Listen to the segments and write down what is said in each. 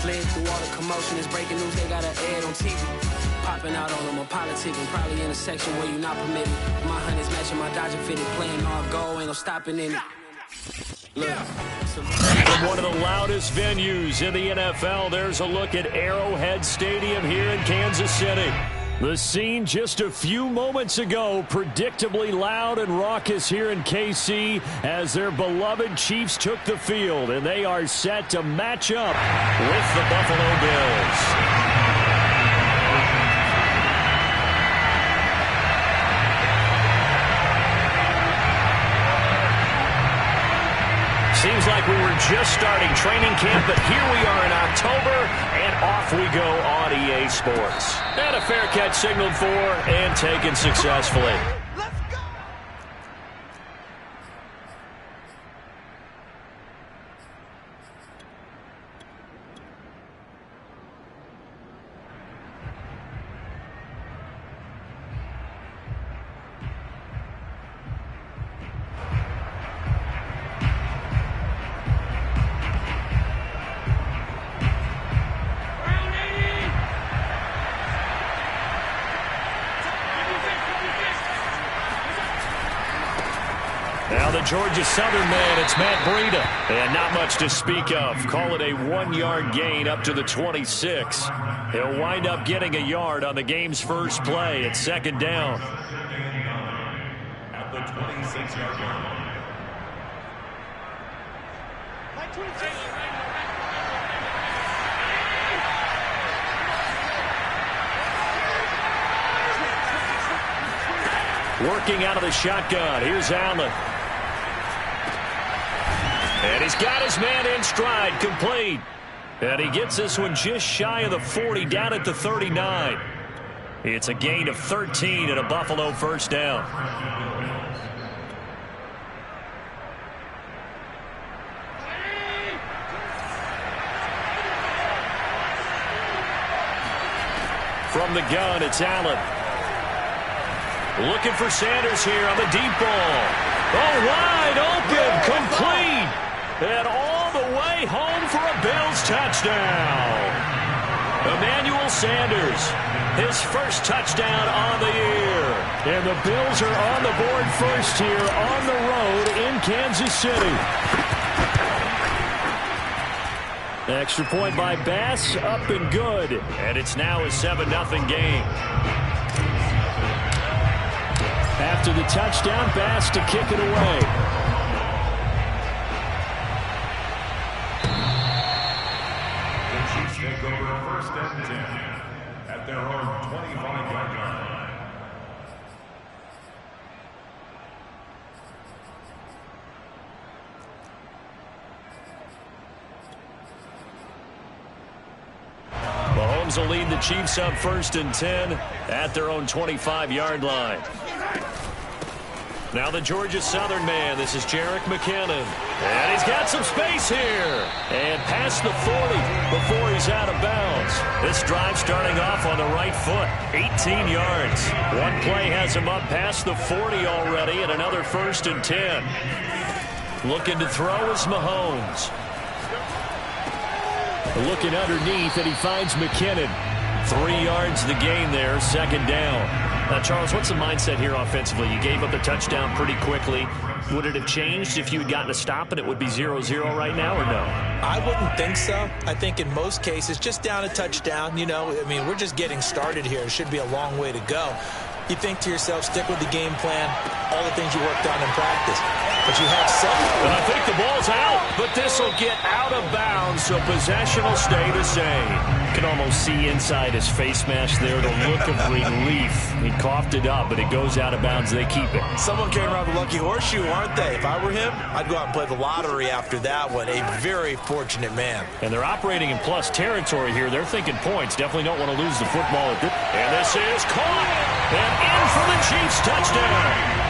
fled through all the commotion. It's breaking news, they got an ad on TV. Popping out on them, I'm politicking. Probably in a section where you not permitted. My honey's matching my Dodger fitted. Playing all goal, ain't no stopping in it. Look. From one of the loudest venues in the NFL, there's a look at Arrowhead Stadium here in Kansas City. The scene just a few moments ago, predictably loud and raucous here in KC as their beloved Chiefs took the field, and they are set to match up with the Buffalo Bills. Seems like we were just starting training camp, but here we are in October, and off we go on EA Sports. And a fair catch signaled for and taken successfully. Now the Georgia Southern man, it's Matt Breida. And not much to speak of. Call it a 1-yard gain up to the 26. He'll wind up getting a yard on the game's first play. It's second down. At the 26-yard line. Working out of the shotgun. Here's Allen. And he's got his man in stride, complete. And he gets this one just shy of the 40, down at the 39. It's a gain of 13 and a Buffalo first down. From the gun, it's Allen. Looking for Sanders here on the deep ball. Oh, wide open, complete. And all the way home for a Bills touchdown. Emmanuel Sanders, his first touchdown on the year. And the Bills are on the board first here on the road in Kansas City. Extra point by Bass, up and good. And it's now a 7-0 game. After the touchdown, Bass to kick it away. The Chiefs take over first and 10 at their own 25-yard line. Mahomes will lead the Chiefs up first and 10 at their own 25-yard line. Now the Georgia Southern man, this is Jerick McKinnon. And he's got some space here. And past the 40 before he's out of bounds. This drive starting off on the right foot, 18 yards. One play has him up past the 40 already, and another first and 10. Looking to throw is Mahomes. Looking underneath, and he finds McKinnon. 3 yards the gain there, second down. Now, Charles, what's the mindset here offensively? You gave up the touchdown pretty quickly. Would it have changed if you had gotten a stop and it would be 0-0 right now, or no? I wouldn't think so. I think in most cases, just down a touchdown, we're just getting started here. It should be a long way to go. You think to yourself, stick with the game plan, all the things you worked on in practice. But you have something. And I think the ball's out, but this will get out of bounds, so possession will stay the same. You can almost see inside his face mask there the look of relief. He coughed it up, but it goes out of bounds. They keep it. Someone came around the lucky horseshoe, aren't they? If I were him, I'd go out and play the lottery after that one. A very fortunate man. And they're operating in plus territory here. They're thinking points. Definitely don't want to lose the football at this. And this is caught. And in for the Chiefs touchdown.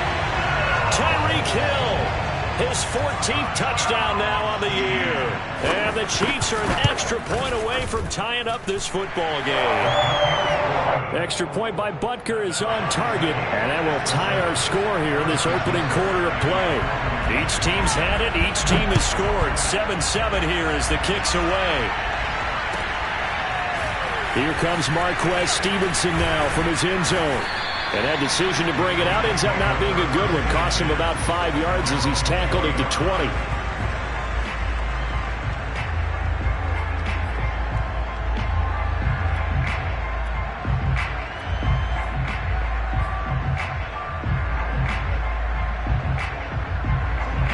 Tyreek Hill, his 14th touchdown now on the year. And the Chiefs are an extra point away from tying up this football game. Extra point by Butker is on target, and that will tie our score here in this opening quarter of play. Each team's had it. Each team has scored. 7-7 here as the kick's away. Here comes Marquez Stevenson now from his end zone. And that decision to bring it out ends up not being a good one. Cost him about 5 yards as he's tackled at the 20.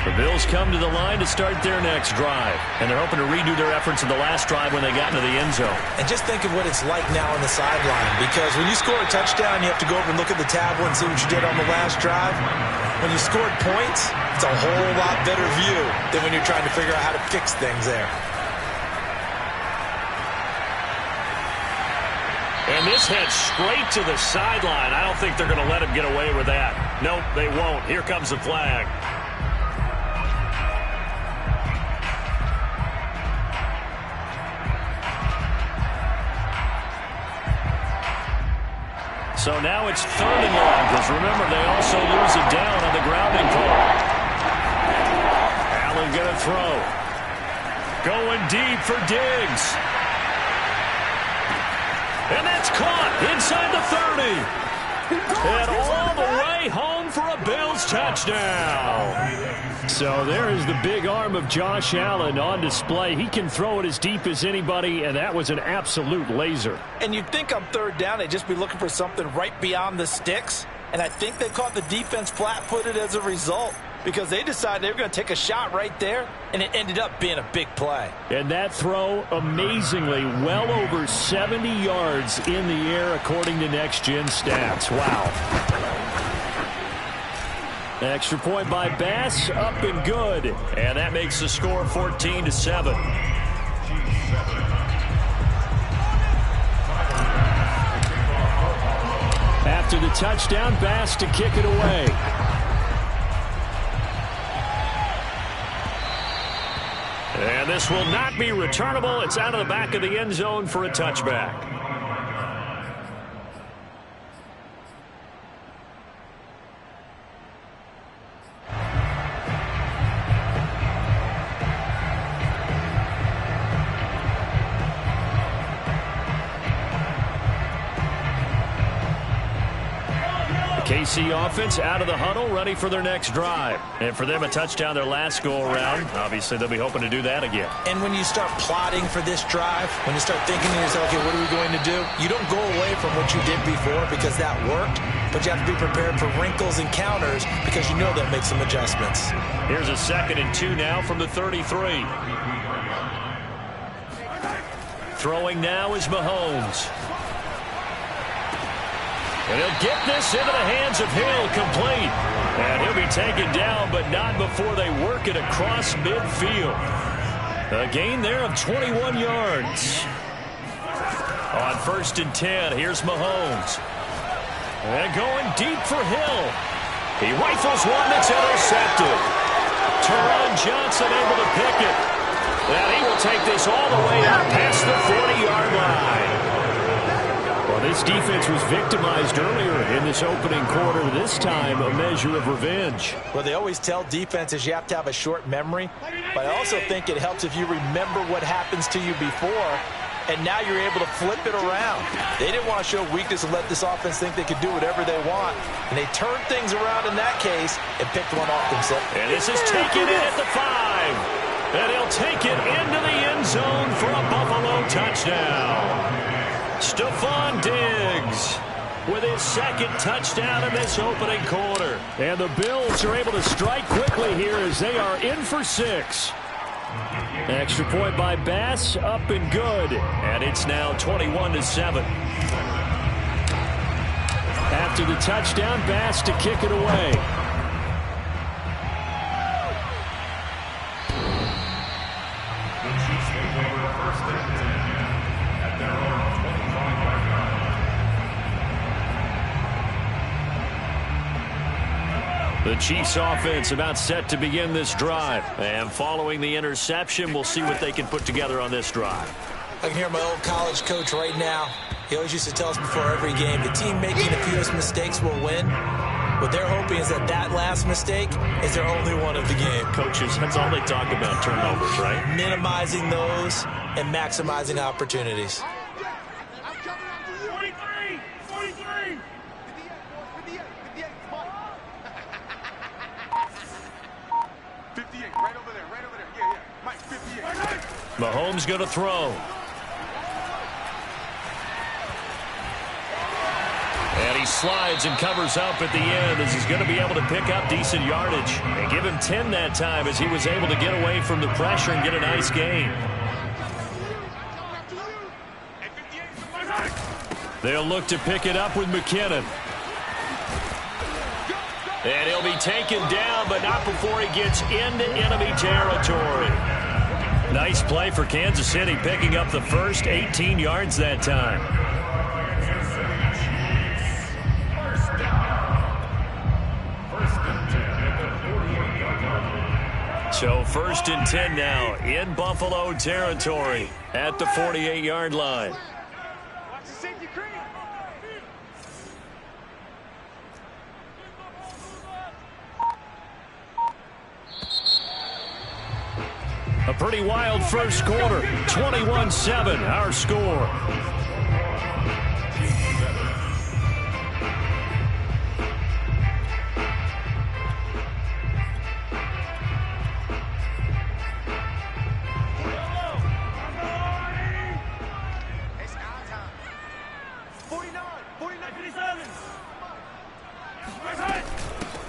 The Bills come to the line to start their next drive. And they're hoping to redo their efforts in the last drive when they got into the end zone. And just think of what it's like now on the sideline. Because when you score a touchdown, you have to go over and look at the tablet and see what you did on the last drive. When you scored points, it's a whole lot better view than when you're trying to figure out how to fix things there. And this heads straight to the sideline. I don't think they're going to let him get away with that. Nope, they won't. Here comes the flag. So now it's 3rd and long, because remember, they also lose it down on the grounding call. Allen going to throw. Going deep for Diggs. And that's caught inside the 30. And all the way home for a Bills touchdown. So there is the big arm of Josh Allen on display. He can throw it as deep as anybody, and that was an absolute laser. And you'd think on 3rd down they'd just be looking for something right beyond the sticks. And I think they caught the defense flat-footed as a result, because they decided they were going to take a shot right there, and it ended up being a big play. And that throw, amazingly, well over 70 yards in the air, according to Next Gen Stats. Wow. Extra point by Bass, up and good. And that makes the score 14-7. After the touchdown, Bass to kick it away. And this will not be returnable. It's out of the back of the end zone for a touchback. KC offense out of the huddle, ready for their next drive. And for them, a touchdown their last go-around. Obviously, they'll be hoping to do that again. And when you start plotting for this drive, when you start thinking to yourself, okay, what are we going to do? You don't go away from what you did before because that worked, but you have to be prepared for wrinkles and counters because you know they'll make some adjustments. Here's a 2nd and 2 now from the 33. Throwing now is Mahomes. And he'll get this into the hands of Hill, complete. And he'll be taken down, but not before they work it across midfield. A gain there of 21 yards. On 1st and 10, here's Mahomes. And going deep for Hill. He rifles one that's intercepted. Teron Johnson able to pick it. And he will take this all the way out past the 40-yard line. Well, this defense was victimized earlier in this opening quarter. This time, a measure of revenge. Well, they always tell defenses you have to have a short memory, but I also think it helps if you remember what happens to you before, and now you're able to flip it around. They didn't want to show weakness and let this offense think they could do whatever they want, and they turned things around in that case and picked one off themselves. And this is taken in at the 5. And he'll take it into the end zone for a Buffalo touchdown. Stephon Diggs with his 2nd touchdown in this opening quarter. And the Bills are able to strike quickly here as they are in for 6. Extra point by Bass, up and good. And it's now 21-7. After the touchdown, Bass to kick it away. The Chiefs offense about set to begin this drive. And following the interception, we'll see what they can put together on this drive. I can hear my old college coach right now. He always used to tell us before every game, the team making the fewest mistakes will win. What they're hoping is that that last mistake is their only one of the game. Coaches, that's all they talk about, turnovers, right? Minimizing those and maximizing opportunities. Mahomes going to throw. And he slides and covers up at the end as he's going to be able to pick up decent yardage. And give him 10 that time as he was able to get away from the pressure and get a nice gain. They'll look to pick it up with McKinnon. And he'll be taken down, but not before he gets into enemy territory. Nice play for Kansas City, picking up the first 18 yards that time. So 1st and 10 now in Buffalo territory at the 48-yard line. A pretty wild first quarter. 21-7, our score.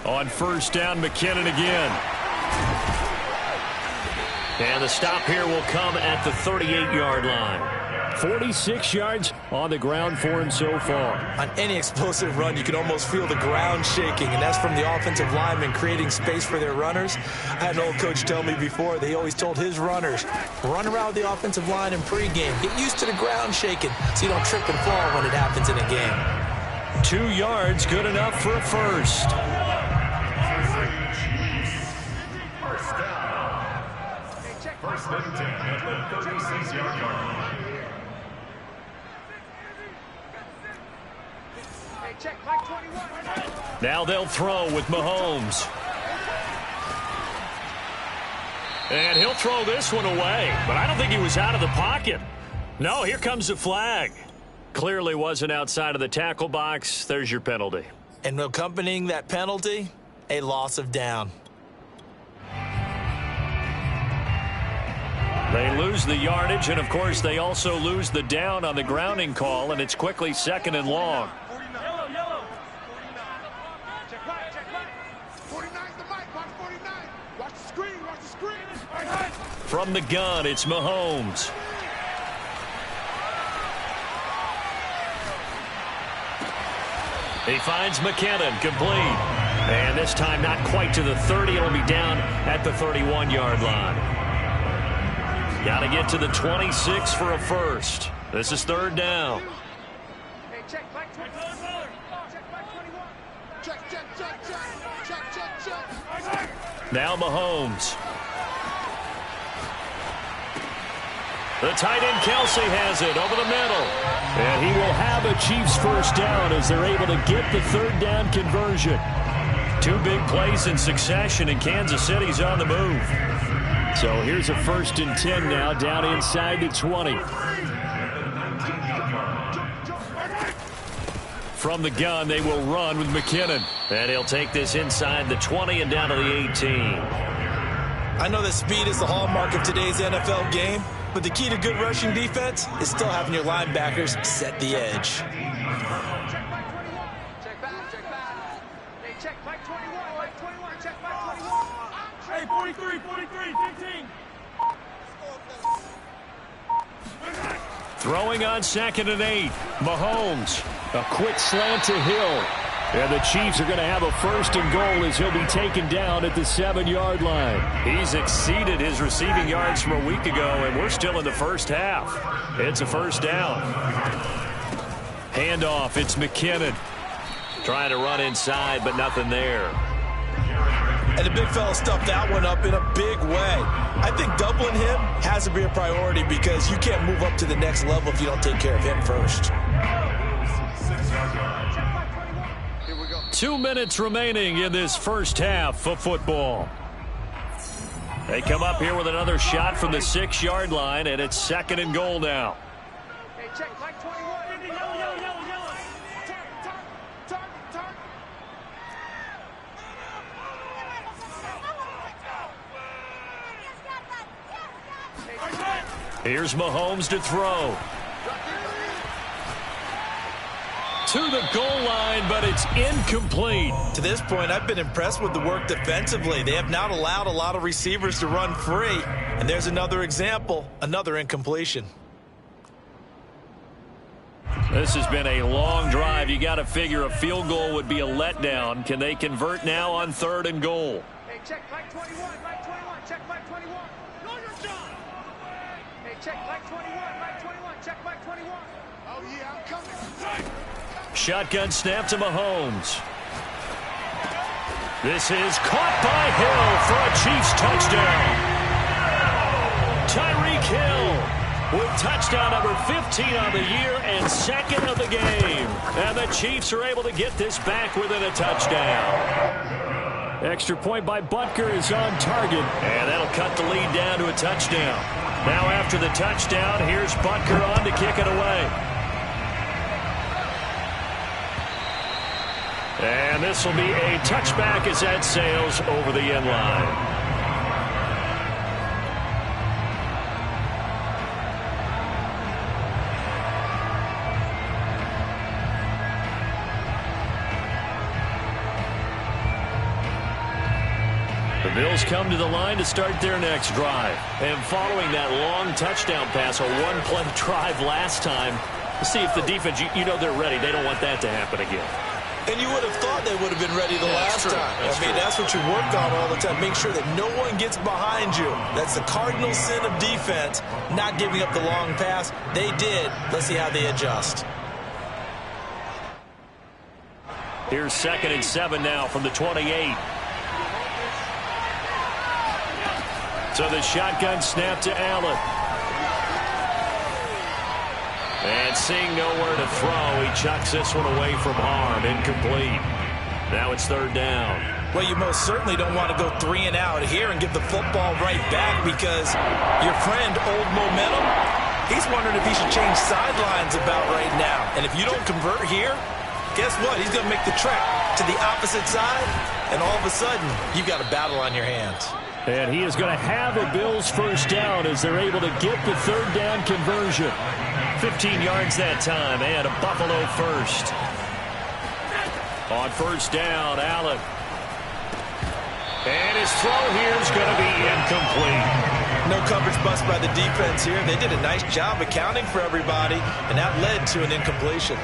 On 1st down, McKinnon again. And the stop here will come at the 38-yard line. 46 yards on the ground for him so far. On any explosive run, you can almost feel the ground shaking, and that's from the offensive linemen creating space for their runners. I had an old coach tell me before, they always told his runners, run around with the offensive line in pregame. Get used to the ground shaking so you don't trip and fall when it happens in a game. 2 yards, good enough for a first. First and 10 at the 36-yard line. Now they'll throw with Mahomes. And he'll throw this one away, but I don't think he was out of the pocket. No, here comes the flag. Clearly wasn't outside of the tackle box. There's your penalty. And accompanying that penalty, a loss of down. They lose the yardage, and, of course, they also lose the down on the grounding call, and it's quickly 2nd and long. From the gun, it's Mahomes. He finds McKinnon, complete. And this time not quite to the 30. It'll be down at the 31-yard line. Got to get to the 26 for a first. This is 3rd down. Now Mahomes. The tight end Kelsey has it over the middle. And he will have a Chiefs first down as they're able to get the 3rd down conversion. 2 big plays in succession, and Kansas City's on the move. So here's a 1st and 10 now, down inside the 20. From the gun, they will run with McKinnon. And he'll take this inside the 20 and down to the 18. I know that speed is the hallmark of today's NFL game, but the key to good rushing defense is still having your linebackers set the edge. Hey, 43, 15. Throwing on 2nd and 8. Mahomes. A quick slant to Hill. And the Chiefs are going to have a 1st and goal as he'll be taken down at the 7-yard line. He's exceeded his receiving yards from a week ago, and we're still in the first half. It's a 1st down. Handoff, it's McKinnon. Trying to run inside, but nothing there. And the big fella stuffed that one up in a big way. I think doubling him has to be a priority because you can't move up to the next level if you don't take care of him first. 2 minutes remaining in this first half of football. They come up here with another shot from the 6-yard line, and it's 2nd and goal now. Hey, check, Mike 21. Yellow. Target. Here's Mahomes to throw. To the goal line, but it's incomplete. To this point, I've been impressed with the work defensively. They have not allowed a lot of receivers to run free. And there's another example, another incompletion. This has been a long drive. You got to figure a field goal would be a letdown. Can they convert now on 3rd and goal? Hey, check Mike 21, Mike 21, check Mike 21. Know your job. Hey, check Mike 21, Mike 21, check Mike 21. Oh, yeah, I'm coming. Shotgun snap to Mahomes. This is caught by Hill for a Chiefs touchdown. Tyreek Hill with touchdown number 15 on the year and 2nd of the game. And the Chiefs are able to get this back within a touchdown. Extra point by Butker is on target. And that'll cut the lead down to a touchdown. Now after the touchdown, here's Butker on to kick it away. And this will be a touchback as that sails over the end line. The Bills come to the line to start their next drive. And following that long touchdown pass, a one-play drive last time, to see if the defense, you know they're ready. They don't want that to happen again. And you would have thought they would have been ready the last time. That's what you work on all the time. Make sure that no one gets behind you. That's the cardinal sin of defense, not giving up the long pass. They did. Let's see how they adjust. Here's 2nd and 7 now from the 28. So the shotgun snap to Allen. And seeing nowhere to throw, he chucks this one away from harm. Incomplete. Now it's 3rd down. Well, you most certainly don't want to go 3 and out here and give the football right back because your friend, Old Momentum, he's wondering if he should change sidelines about right now. And if you don't convert here, guess what? He's going to make the trek to the opposite side, and all of a sudden, you've got a battle on your hands. And he is going to have a Bills 1st down as they're able to get the 3rd down conversion. 15 yards that time, and a Buffalo 1st. On 1st down, Allen. And his throw here is going to be incomplete. No coverage bust by the defense here. They did a nice job accounting for everybody, and that led to an incompletion.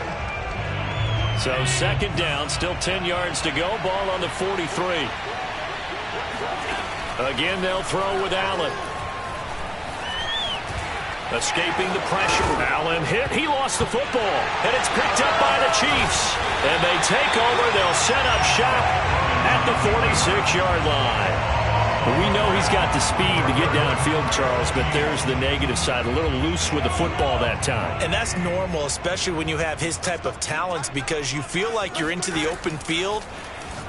So 2nd down, still 10 yards to go. Ball on the 43. Again, they'll throw with Allen. Escaping the pressure. Allen hit. He lost the football. And it's picked up by the Chiefs. And they take over. They'll set up shop at the 46-yard line. We know he's got the speed to get downfield, Charles, but there's the negative side. A little loose with the football that time. And that's normal, especially when you have his type of talents, because you feel like you're into the open field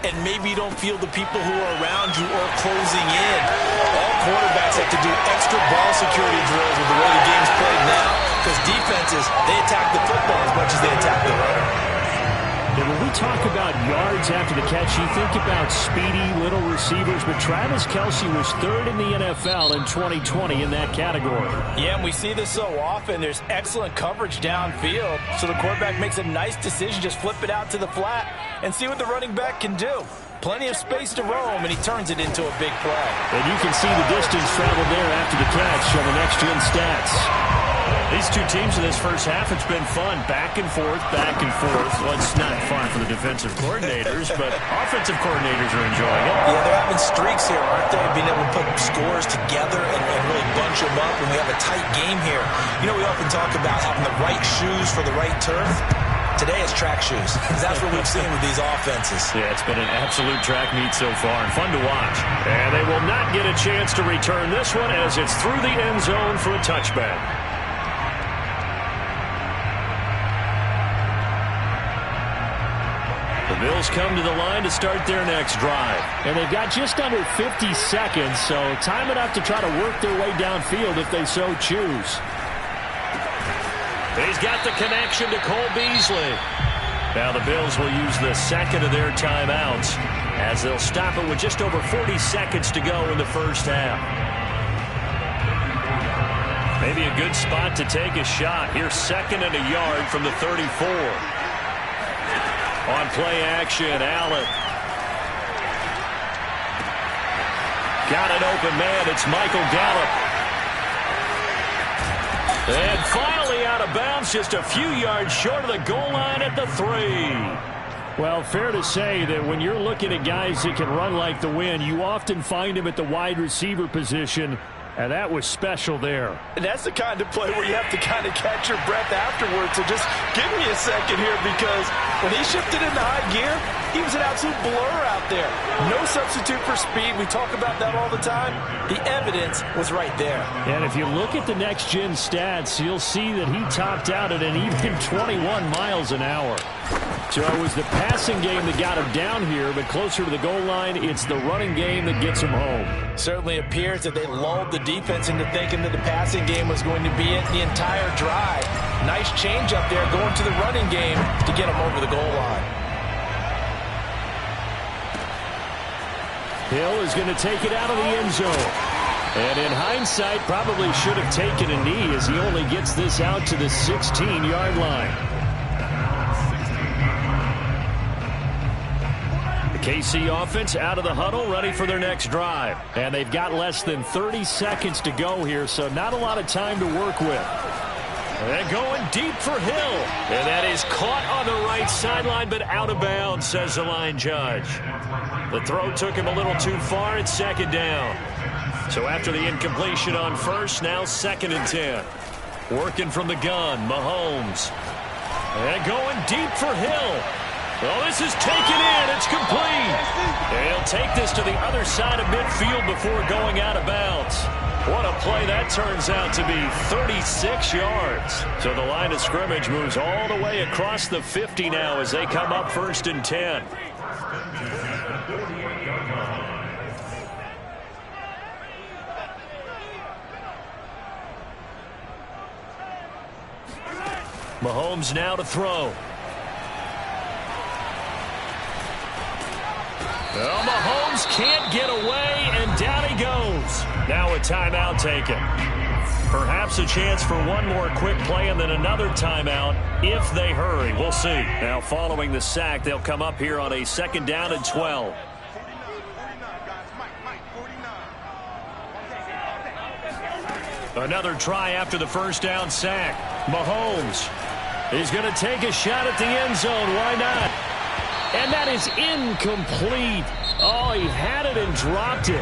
and maybe you don't feel the people who are around you or closing in. All quarterbacks have to do extra ball security drills with the way the game's played now, because defenses, they attack the football as much as they attack the runner. And when we talk about yards after the catch, you think about speedy little receivers, but Travis Kelce was 3rd in the NFL in 2020 in that category. Yeah, and we see this so often. There's excellent coverage downfield, so the quarterback makes a nice decision, just flip it out to the flat and see what the running back can do. Plenty of space to roam, and he turns it into a big play. And you can see the distance traveled there after the catch on the next-gen stats. These two teams in this first half, it's been fun. Back and forth, back and forth. Well, it's not fun for the defensive coordinators, but offensive coordinators are enjoying it. Yeah, they're having streaks here, aren't they? Being able to put scores together and really bunch them up, and we have a tight game here. You know, we often talk about having the right shoes for the right turf. Today it's track shoes. That's what we've seen with these offenses. Yeah, it's been an absolute track meet so far and fun to watch. And they will not get a chance to return this one as it's through the end zone for a touchback. The Bills come to the line to start their next drive. And they've got just under 50 seconds, so time enough to try to work their way downfield if they so choose. He's got the connection to Cole Beasley. Now the Bills will use the second of their timeouts as they'll stop it with just over 40 seconds to go in the first half. Maybe a good spot to take a shot. Here's 2nd and a yard from the 34. On play action, Allen. Got an open man. It's Michael Gallup. And finally out of bounds, just a few yards short of the goal line at the 3. Well, fair to say that when you're looking at guys that can run like the wind, you often find him at the wide receiver position, and that was special there. And that's the kind of play where you have to kind of catch your breath afterwards. So just give me a second here, because when he shifted into high gear, he was an absolute blur out there. No substitute for speed. We talk about that all the time. The evidence was right there. And if you look at the next-gen stats, you'll see that he topped out at an even 21 miles an hour. So it was the passing game that got him down here, but closer to the goal line, it's the running game that gets him home. Certainly appears that they lulled the defense into thinking that the passing game was going to be it the entire drive. Nice change up there going to the running game to get him over the goal line. Hill is going to take it out of the end zone. And in hindsight, probably should have taken a knee as he only gets this out to the 16-yard line. KC offense out of the huddle, ready for their next drive. And they've got less than 30 seconds to go here, so not a lot of time to work with. And going deep for Hill. And that is caught on the right sideline, but out of bounds, says the line judge. The throw took him a little too far. It's 2nd down. So after the incompletion on first, now 2nd and 10. Working from the gun, Mahomes. And going deep for Hill. Well, this is taken in. It's complete. And he'll take this to the other side of midfield before going out of bounds. What a play that turns out to be, 36 yards. So the line of scrimmage moves all the way across the 50 now as they come up 1st and 10. Mahomes now to throw. Well, Mahomes can't get away, and down he goes. Now a timeout taken. Perhaps a chance for one more quick play and then another timeout if they hurry. We'll see. Now following the sack, they'll come up here on a 2nd down and 12. Another try after the 1st down sack. Mahomes is going to take a shot at the end zone. Why not? And that is incomplete. Oh, he had it and dropped it.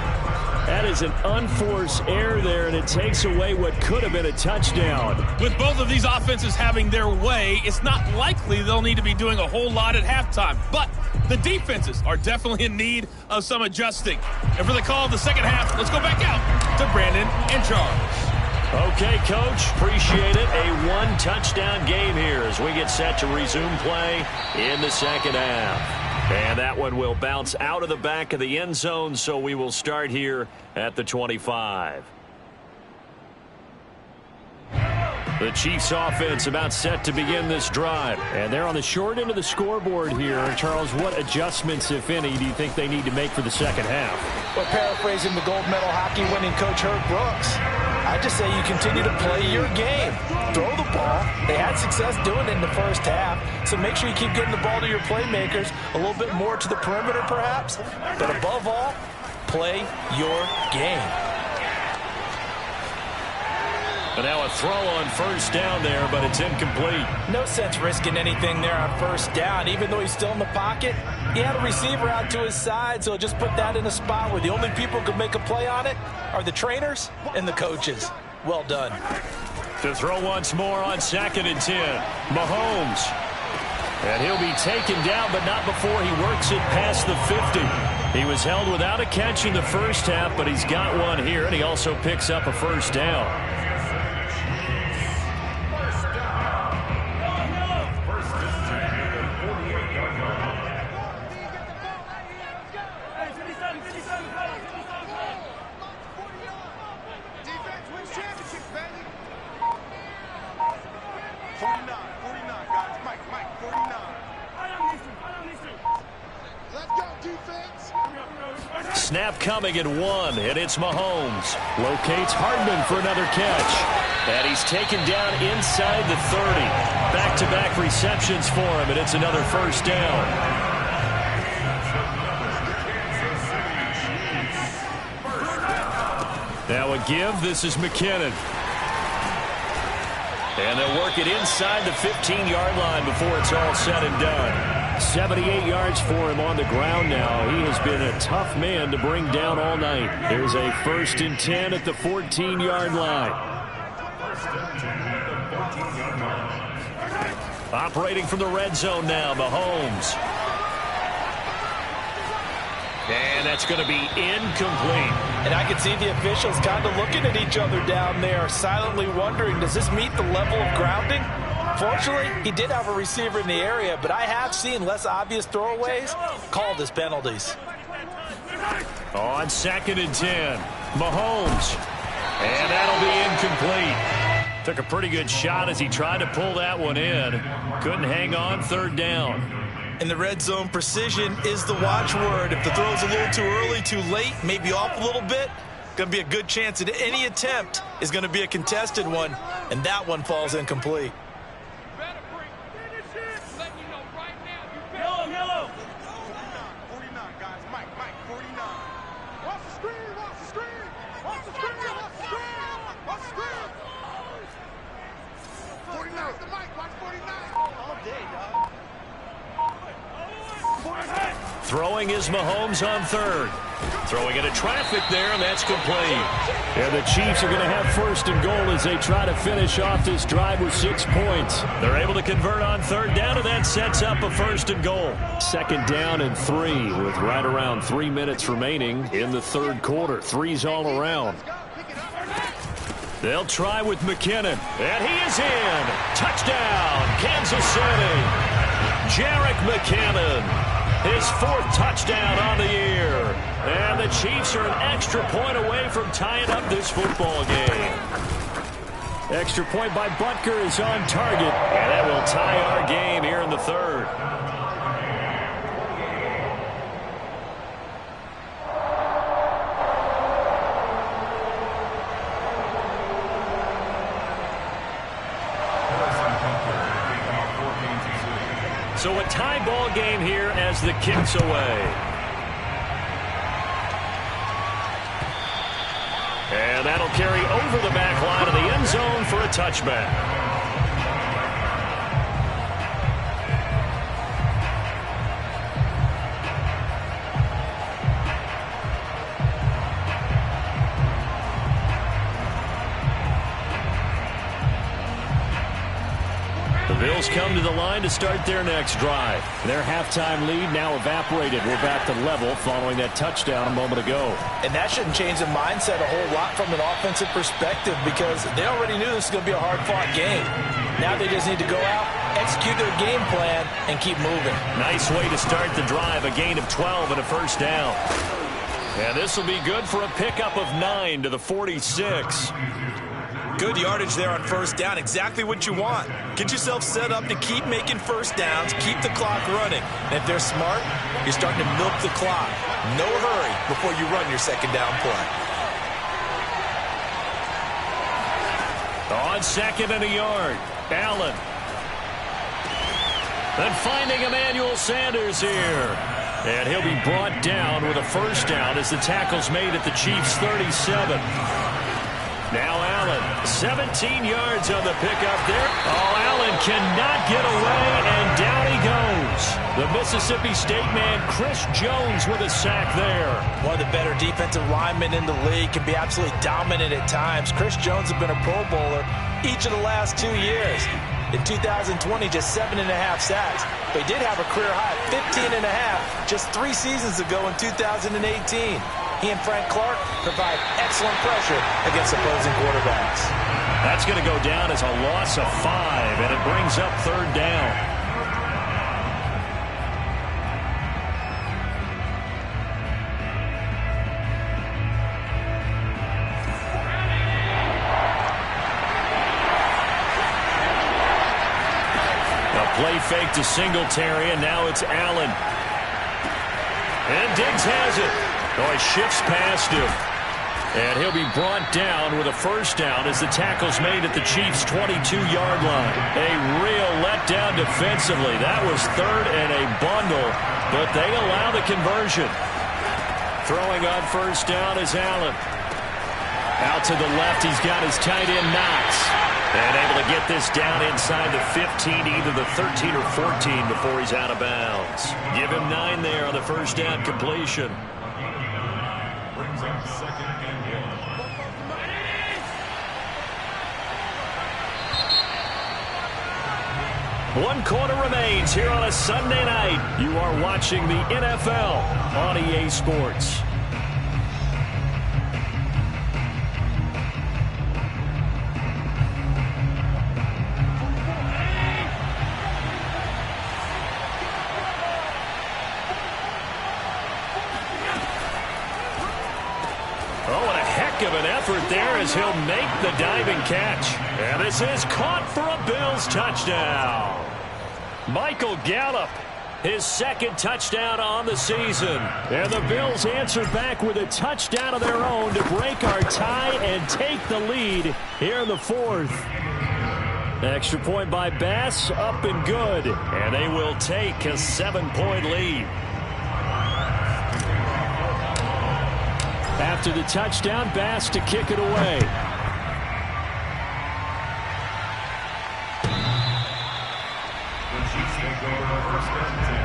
That is an unforced error there, and it takes away what could have been a touchdown. With both of these offenses having their way, it's not likely they'll need to be doing a whole lot at halftime. But the defenses are definitely in need of some adjusting. And for the call of the 2nd half, let's go back out to Brandon and Charles. Okay, Coach, appreciate it. A 1-touchdown game here as we get set to resume play in the 2nd half. And that one will bounce out of the back of the end zone, so we will start here at the 25. The Chiefs offense about set to begin this drive. And they're on the short end of the scoreboard here. Charles, what adjustments, if any, do you think they need to make for the 2nd half? Well, paraphrasing the gold medal hockey winning coach Herb Brooks, I just say you continue to play your game. Throw the ball. They had success doing it in the 1st half, so make sure you keep getting the ball to your playmakers, a little bit more to the perimeter perhaps, but above all, play your game. And now a throw on 1st down there, but it's incomplete. No sense risking anything there on 1st down. Even though he's still in the pocket, he had a receiver out to his side, so just put that in a spot where the only people who can make a play on it are the trainers and the coaches. Well done. To throw once more on 2nd and 10. Mahomes. And he'll be taken down, but not before he works it past the 50. He was held without a catch in the 1st half, but he's got one here, and he also picks up a 1st down. Snap coming at 1, and it's Mahomes. Locates Hardman for another catch. And he's taken down inside the 30. Back-to-back receptions for him, and it's another first down. Now a give. This is McKinnon. And they'll work it inside the 15-yard line before it's all said and done. 78 yards for him on the ground now. He has been a tough man to bring down all night. There's a 1st and 10 at the 14-yard line. Operating from the red zone now, Mahomes. And that's going to be incomplete. And I can see the officials kind of looking at each other down there, silently wondering, does this meet the level of grounding? Fortunately, he did have a receiver in the area, but I have seen less obvious throwaways called as penalties. On 2nd and 10, Mahomes. And that'll be incomplete. Took a pretty good shot as he tried to pull that one in. Couldn't hang on, 3rd down. In the red zone, precision is the watchword. If the throw's a little too early, too late, maybe off a little bit, going to be a good chance that any attempt is going to be a contested one, and that one falls incomplete. Throwing is Mahomes on 3rd. Throwing into traffic there, and that's complete. And the Chiefs are going to have 1st and goal as they try to finish off this drive with 6 points. They're able to convert on 3rd down, and that sets up a 1st and goal. 2nd down and 3 with right around 3 minutes remaining in the 3rd quarter. 3's all around. They'll try with McKinnon, and he is in. Touchdown, Kansas City. Jerick McKinnon. His 4th touchdown on the year. And the Chiefs are an extra point away from tying up this football game. Extra point by Butker is on target. And that will tie our game here in the 3rd. So a tie ball game here as the kick's away. And that'll carry over the back line of the end zone for a touchback. Bills come to the line to start their next drive. Their halftime lead now evaporated. We're back to level following that touchdown a moment ago. And that shouldn't change the mindset a whole lot from an offensive perspective because they already knew this was going to be a hard-fought game. Now they just need to go out, execute their game plan, and keep moving. Nice way to start the drive. A gain of 12 and a 1st down. And this will be good for a pickup of 9 to the 46. Good yardage there on 1st down. Exactly what you want. Get yourself set up to keep making 1st downs, keep the clock running. And if they're smart, you're starting to milk the clock. No hurry before you run your 2nd down play. On 2nd and a yard, Allen. Then finding Emmanuel Sanders here. And he'll be brought down with a 1st down as the tackle's made at the Chiefs' 37. Now Allen, 17 yards on the pickup there. Oh, Allen cannot get away, and down he goes. The Mississippi State man, Chris Jones, with a sack there. One of the better defensive linemen in the league, can be absolutely dominant at times. Chris Jones has been a Pro Bowler each of the last 2 years. In 2020, just 7.5 sacks. But he did have a career high of 15.5 just 3 seasons ago in 2018. He and Frank Clark provide excellent pressure against opposing quarterbacks. That's going to go down as a loss of 5, and it brings up 3rd down. Play fake to Singletary, and now it's Allen. And Diggs has it. Oh, he shifts past him. And he'll be brought down with a first down as the tackle's made at the Chiefs' 22-yard line. A real letdown defensively. That was third and a bundle, but they allow the conversion. Throwing on first down is Allen. Out to the left, he's got his tight end, Knox. And able to get this down inside the 15, either the 13 or 14 before he's out of bounds. Give him 9 there on the first down completion. Brings up second and 1. 1 quarter remains here on a Sunday night. You are watching the NFL on EA Sports. Of an effort there as he'll make the diving catch. And this is caught for a Bills touchdown. Michael Gallup, his second touchdown on the season. And the Bills answer back with a touchdown of their own to break our tie and take the lead here in the fourth. Extra point by Bass, up and good. And they will take a 7-point lead. After the touchdown, Bass to kick it away. The Chiefs take over first and 10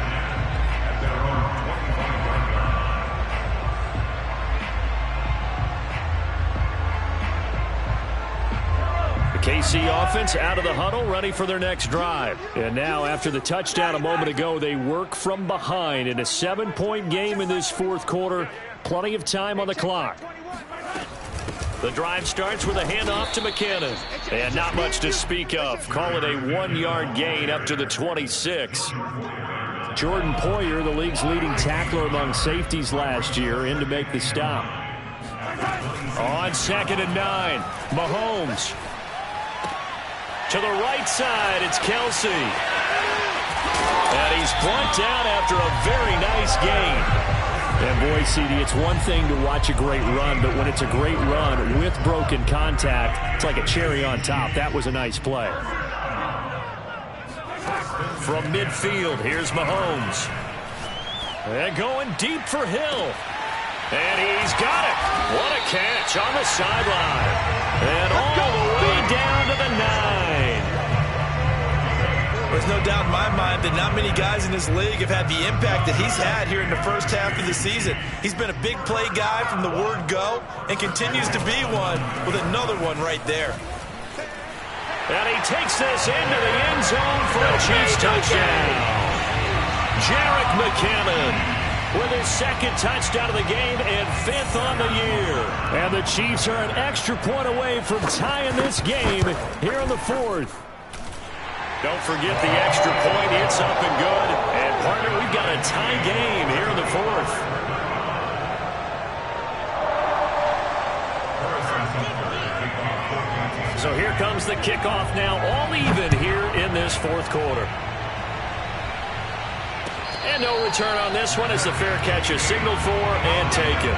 at their own 25-yard line. The KC offense out of the huddle, ready for their next drive. And now, after the touchdown a moment ago, they work from behind in a 7-point game in this fourth quarter. Plenty of time on the clock. The drive starts with a handoff to McKinnon. And not much to speak of. Call it a 1-yard gain up to the 26. Jordan Poyer, the league's leading tackler among safeties last year, in to make the stop. On 2nd and 9, Mahomes. To the right side, it's Kelsey. And he's brought down after a very nice gain. And boy, CD, it's one thing to watch a great run, but when it's a great run with broken contact, it's like a cherry on top. That was a nice play. From midfield, here's Mahomes. And going deep for Hill. And he's got it. What a catch on the sideline. And all the way down to the 9. There's no doubt in my mind that not many guys in this league have had the impact that he's had here in the first half of the season. He's been a big play guy from the word go and continues to be one with another one right there. And he takes this into the end zone for a Chiefs touchdown. Jerick McKinnon with his second touchdown of the game and 5th on the year. And the Chiefs are an extra point away from tying this game here in the fourth. Don't forget the extra point. It's up and good. And, partner, we've got a tie game here in the fourth. So here comes the kickoff now, all even here in this fourth quarter. And no return on this one as the fair catch is signaled for and taken.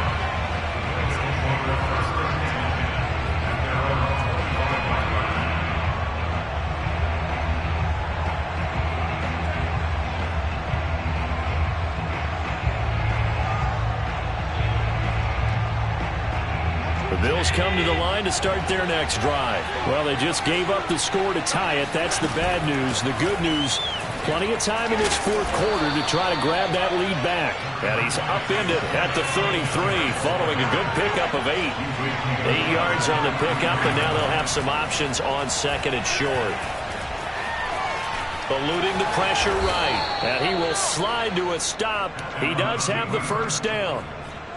The Bills come to the line to start their next drive. Well, they just gave up the score to tie it. That's the bad news. The good news, plenty of time in this fourth quarter to try to grab that lead back. And he's upended at the 33 following a good pickup of 8. 8 yards on the pickup, and now they'll have some options on 2nd and short. Eluding the pressure right. And he will slide to a stop. He does have the first down.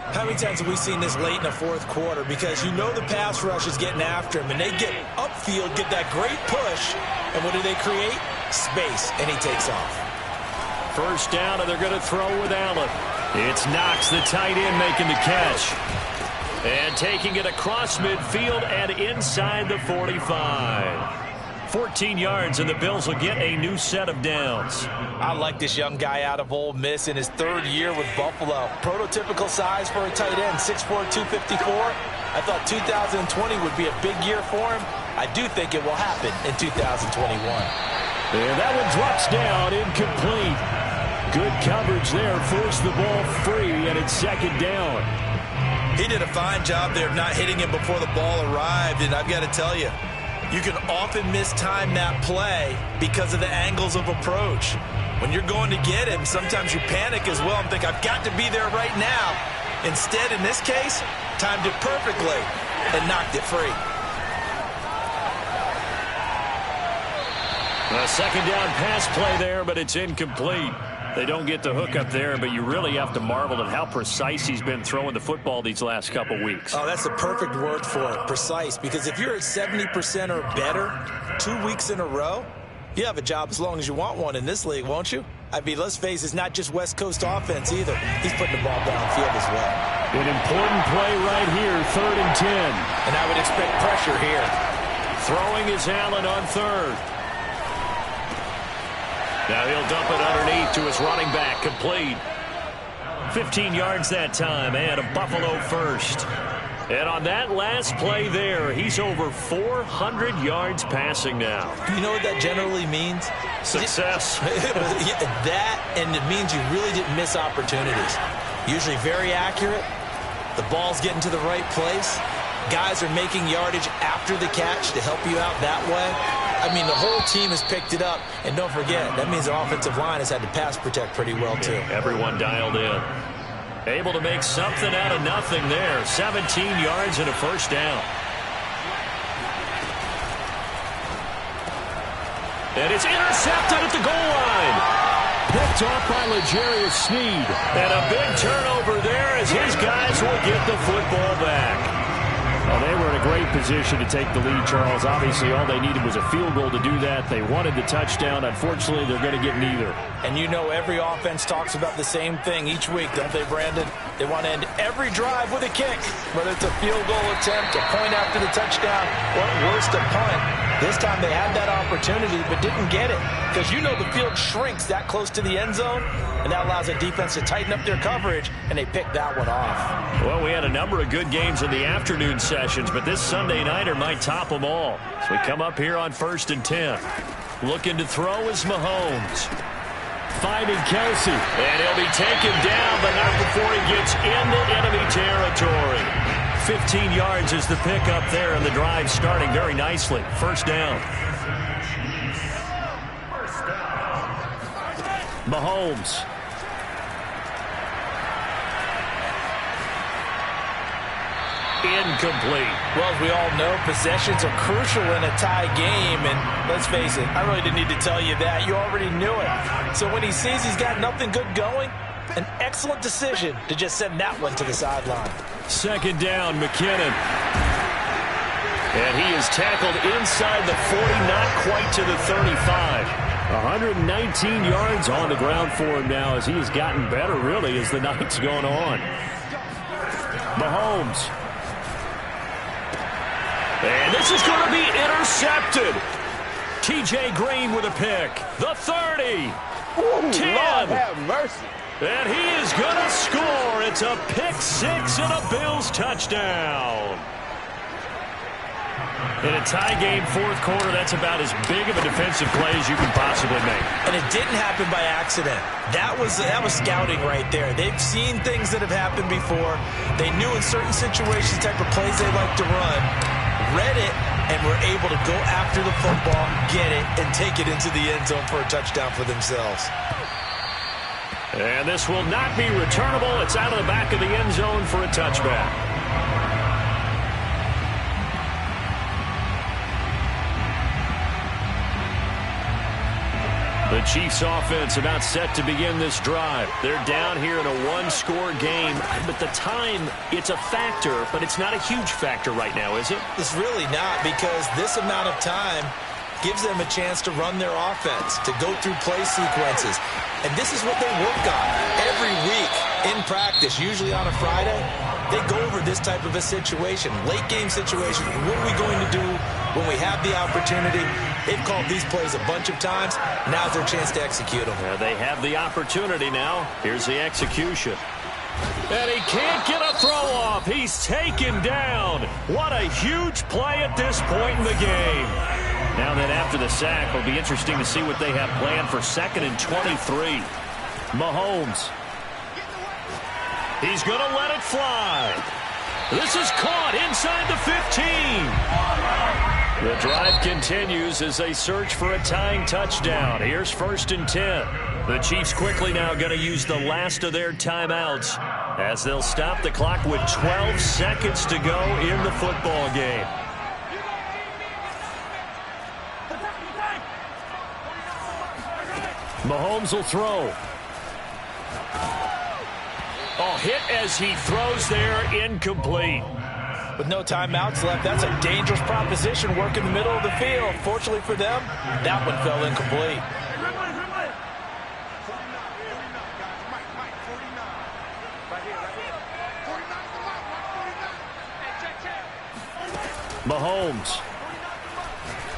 How many times have we seen this late in the fourth quarter? Because you know the pass rush is getting after him, and they get upfield, get that great push, and what do they create? Space, and he takes off. First down, and they're going to throw with Allen. It's Knox, the tight end, making the catch. And taking it across midfield and inside the 45. 14 yards, and the Bills will get a new set of downs. I like this young guy out of Ole Miss in his 3rd year with Buffalo. Prototypical size for a tight end, 6'4", 254. I thought 2020 would be a big year for him. I do think it will happen in 2021. And that one drops down, incomplete. Good coverage there, forced the ball free, and it's 2nd down. He did a fine job there of not hitting him before the ball arrived, and I've got to tell you, you can often mistime that play because of the angles of approach. When you're going to get him, sometimes you panic as well and think, I've got to be there right now. Instead, in this case, timed it perfectly and knocked it free. A 2nd down pass play there, but it's incomplete. They don't get the hook up there, but you really have to marvel at how precise he's been throwing the football these last couple weeks. Oh, that's the perfect word for it, precise, because if you're at 70% or better 2 weeks in a row, you have a job as long as you want one in this league, won't you? I mean, let's face it, it's not just West Coast offense either. He's putting the ball downfield as well. An important play right here, 3rd and 10. And I would expect pressure here. Throwing is Allen on 3rd. Now he'll dump it underneath to his running back, complete. 15 yards that time, and a Buffalo first. And on that last play there, he's over 400 yards passing now. You know what that generally means? Success. That, and it means you really didn't miss opportunities. Usually very accurate. The ball's getting to the right place. Guys are making yardage after the catch to help you out that way. I mean, the whole team has picked it up. And don't forget, that means the offensive line has had to pass protect pretty well, too. Yeah, everyone dialed in. Able to make something out of nothing there. 17 yards and a 1st down. And it's intercepted at the goal line. Picked off by L'Jarius Sneed. And a big turnover there as his guys will get the football back. Well, they were in a great position to take the lead, Charles. Obviously, all they needed was a field goal to do that. They wanted the touchdown. Unfortunately, they're going to get neither. And you know every offense talks about the same thing each week, don't they, Brandon? They want to end every drive with a kick, whether it's a field goal attempt, a point after the touchdown, or at worst, a punt. This time they had that opportunity but didn't get it because you know the field shrinks that close to the end zone, and that allows the defense to tighten up their coverage, and they picked that one off. Well, we had a number of good games in the afternoon sessions, but this Sunday nighter might top them all. So we come up here on 1st and 10. Looking to throw is Mahomes. Finding Kelsey. And he'll be taken down, but not before he gets into enemy territory. 15 yards is the pickup there, and the drive starting very nicely. 1st down. Mahomes. Incomplete. Well, as we all know, possessions are crucial in a tie game, and let's face it, I really didn't need to tell you that. You already knew it. So when he sees he's got nothing good going, an excellent decision to just send that one to the sideline. 2nd down, McKinnon. And he is tackled inside the 40, not quite to the 35. 119 yards on the ground for him now as he has gotten better, really, as the night's gone on. Mahomes. And this is going to be intercepted. T.J. Green with a pick. The 30. Ooh, 10. Lord have mercy. And he is going to score. It's a pick-6 and a Bills touchdown. In a tie game, 4th quarter, that's about as big of a defensive play as you can possibly make. And it didn't happen by accident. That was scouting right there. They've seen things that have happened before. They knew in certain situations the type of plays they like to run, read it, and were able to go after the football, get it, and take it into the end zone for a touchdown for themselves. And this will not be returnable. It's out of the back of the end zone for a touchback. The Chiefs offense about set to begin this drive. They're down here in a 1-score game, but the time, it's a factor, but it's not a huge factor right now, is it? It's really not, because this amount of time gives them a chance to run their offense, to go through play sequences. And this is what they work on every week in practice, usually on a Friday. They go over this type of a situation, late game situation. What are we going to do when we have the opportunity, they've called these plays a bunch of times. Now's their chance to execute them. Yeah, they have the opportunity now. Here's the execution. And he can't get a throw off. He's taken down. What a huge play at this point in the game. Now then, after the sack, it'll be interesting to see what they have planned for 2nd and 23. Mahomes. He's going to let it fly. This is caught inside the 15. The drive continues as they search for a tying touchdown. Here's 1st and 10. The Chiefs quickly now going to use the last of their timeouts as they'll stop the clock with 12 seconds to go in the football game. Mahomes will throw. Oh, hit as he throws there, incomplete. With no timeouts left, that's a dangerous proposition, work in the middle of the field. Fortunately for them, that one fell incomplete. Mahomes.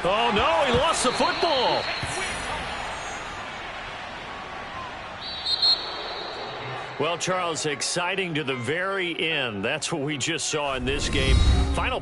Oh, no, he lost the football. Well, Charles, exciting to the very end. That's what we just saw in this game. Final